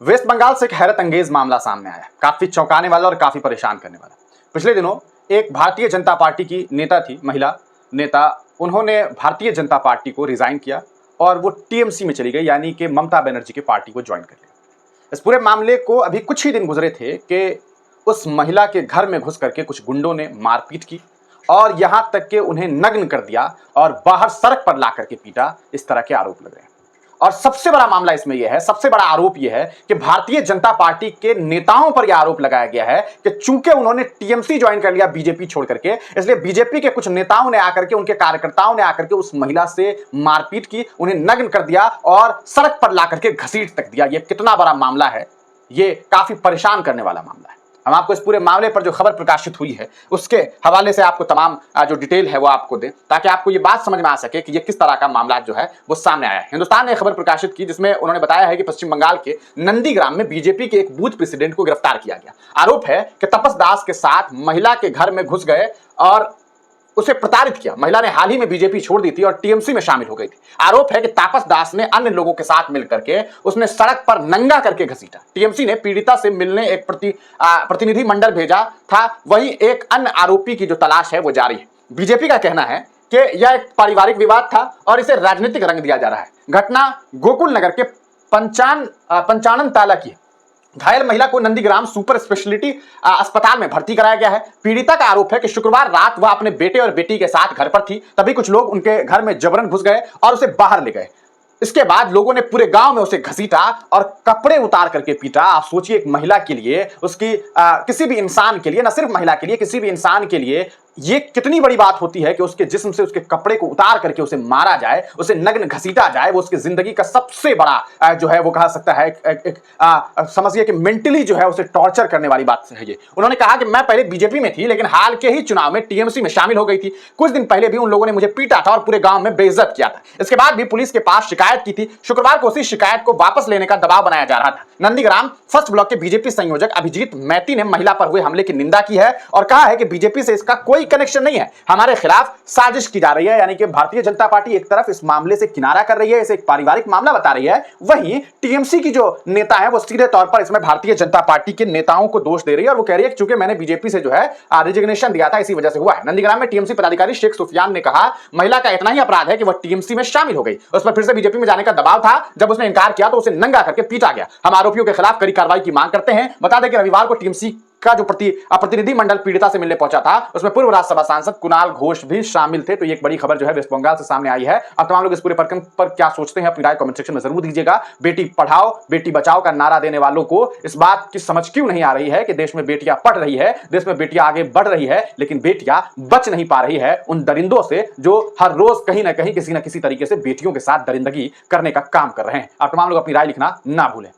Waste Bengal से एक हैरत अंगेज मामला सामने आया, काफी चौंकाने वाला और काफी परेशान करने वाला। पिछले दिनों एक भारतीय जनता पार्टी की नेता थी, महिला नेता, उन्होंने भारतीय जनता पार्टी को रिजाइन किया और वो टीएमसी में चली गई, यानी कि ममता बनर्जी की पार्टी को ज्वाइन कर लिया। इस पूरे मामले को अभी कुछ ही दिन गुजरे थे कि उस महिला के घर में घुस करके कुछ गुंडों ने मारपीट की और यहां तक कि उन्हें नग्न कर दिया और बाहर सड़क पर ला करके पीटा। इस तरह के आरोप लग रहे हैं और सबसे बड़ा मामला इसमें यह है, सबसे बड़ा आरोप यह है कि भारतीय जनता पार्टी के नेताओं पर यह आरोप लगाया गया है कि चूंकि उन्होंने टीएमसी ज्वाइन कर लिया बीजेपी छोड़ करके, इसलिए बीजेपी के कुछ नेताओं ने आकर के, उनके कार्यकर्ताओं ने आकर के उस महिला से मारपीट की, उन्हें नग्न कर दिया और सड़क पर ला करके घसीट तक दिया। यह कितना बड़ा मामला है, यह काफी परेशान करने वाला मामला है। हम आपको इस पूरे मामले पर जो खबर प्रकाशित हुई है उसके हवाले से आपको तमाम जो डिटेल है वो आपको दें, ताकि आपको ये बात समझ में आ सके कि ये किस तरह का मामला जो है वो सामने आया है। हिंदुस्तान ने खबर प्रकाशित की जिसमें उन्होंने बताया है कि पश्चिम बंगाल के नंदीग्राम में बीजेपी के एक बूथ प्रेसिडेंट को गिरफ्तार किया गया। आरोप है कि तपस दास के साथ महिला के घर में घुस गए और उसे प्रताड़ित किया। महिला ने हाल ही में बीजेपी छोड़ दी थी और टीएमसी में शामिल हो गई थी। आरोप है कि तापस दास ने अन्य लोगों के साथ मिलकर के उसने सड़क पर नंगा करके घसीटा। टीएमसी ने पीड़िता से मिलने एक प्रतिनिधि मंडल भेजा था, वहीं एक अन्य आरोपी की जो तलाश है वो जारी है। बीजेपी का कहना है कि यह एक पारिवारिक विवाद था और इसे राजनीतिक रंग दिया जा रहा है। घटना गोकुल नगर के पंचानन ताला की है। घायल महिला को नंदीग्राम सुपर स्पेशलिटी अस्पताल में भर्ती कराया गया है। पीड़िता का आरोप है कि शुक्रवार रात वह अपने बेटे और बेटी के साथ घर पर थी, तभी कुछ लोग उनके घर में जबरन घुस गए और उसे बाहर ले गए। इसके बाद लोगों ने पूरे गांव में उसे घसीटा और कपड़े उतार करके पीटा। आप सोचिए, एक महिला के लिए, उसकी किसी भी इंसान के लिए, न सिर्फ महिला के लिए, किसी भी इंसान के लिए ये कितनी बड़ी बात होती है कि उसके जिस्म से उसके कपड़े को उतार करके उसे मारा जाए, उसे नग्न घसीटा जाए। वो उसकी जिंदगी का सबसे बड़ा जो है वो कहा सकता है समझिए कि मेंटली जो है उसे टॉर्चर करने वाली बात है ये। उन्होंने कहा कि मैं पहले बीजेपी में थी, लेकिन हाल के ही चुनाव में टीएमसी में शामिल हो गई थी। कुछ दिन पहले भी उन लोगों ने मुझे पीटा था और पूरे गांव में बेइज्जत किया था। इसके बाद भी पुलिस के पास शिकायत की थी। शुक्रवार को उसी शिकायत को वापस लेने का दबाव बनाया जा रहा था। नंदीग्राम फर्स्ट ब्लॉक के बीजेपी संयोजक अभिजीत मैती ने महिला पर हुए हमले की निंदा की है और कहा है कि बीजेपी से इसका कोई कनेक्शन नहीं है, हमारे खिलाफ साजिश की जा रही है। यानी कि भारतीय जनता पार्टी एक तरफ इस मामले से किनारा कर रही है, इसे एक पारिवारिक मामला बता रही है, वहीं टीएमसी की जो नेता है वो सीधे तौर पर इसमें भारतीय जनता पार्टी के नेताओं को दोष दे रही है और वो कह रही है कि चूंकि मैंने बीजेपी से जो है रिजिग्नेशन दिया था, इसी वजह से हुआ है। नंदीग्राम में टीएमसी पदाधिकारी शेख सुफियान ने कहा, महिला का इतना ही अपराध है कि वह टीएमसी में शामिल हो गई, उस पर फिर से बीजेपी में जाने का दबाव था। जब उसने इनकार किया तो उसे नंगा करके पीटा गया। हम आरोपियों के खिलाफ कड़ी कार्रवाई की मांग करते हैं। बता दें कि रविवार को टीएमसी का जो प्रतिनिधि मंडल पीड़िता से मिलने पहुंचा था, उसमें पूर्व राज्यसभा सांसद कुणाल घोष भी शामिल थे। तो ये एक बड़ी खबर जो है वेस्ट बंगाल से सामने आई है। अब तमाम लोग इस पूरे प्रकरण पर क्या सोचते हैं, अपनी राय कमेंट सेक्शन में जरूर दीजिएगा। बेटी पढ़ाओ बेटी बचाओ का नारा देने वालों को इस बात की समझ क्यों नहीं आ रही है कि देश में बेटियां पढ़ रही है, देश में बेटियां आगे बढ़ रही है, लेकिन बेटियां बच नहीं पा रही है उन दरिंदों से जो हर रोज कहीं ना कहीं किसी न किसी तरीके से बेटियों के साथ दरिंदगी करने का काम कर रहे हैं। आप तमाम लोग अपनी राय लिखना ना भूलें।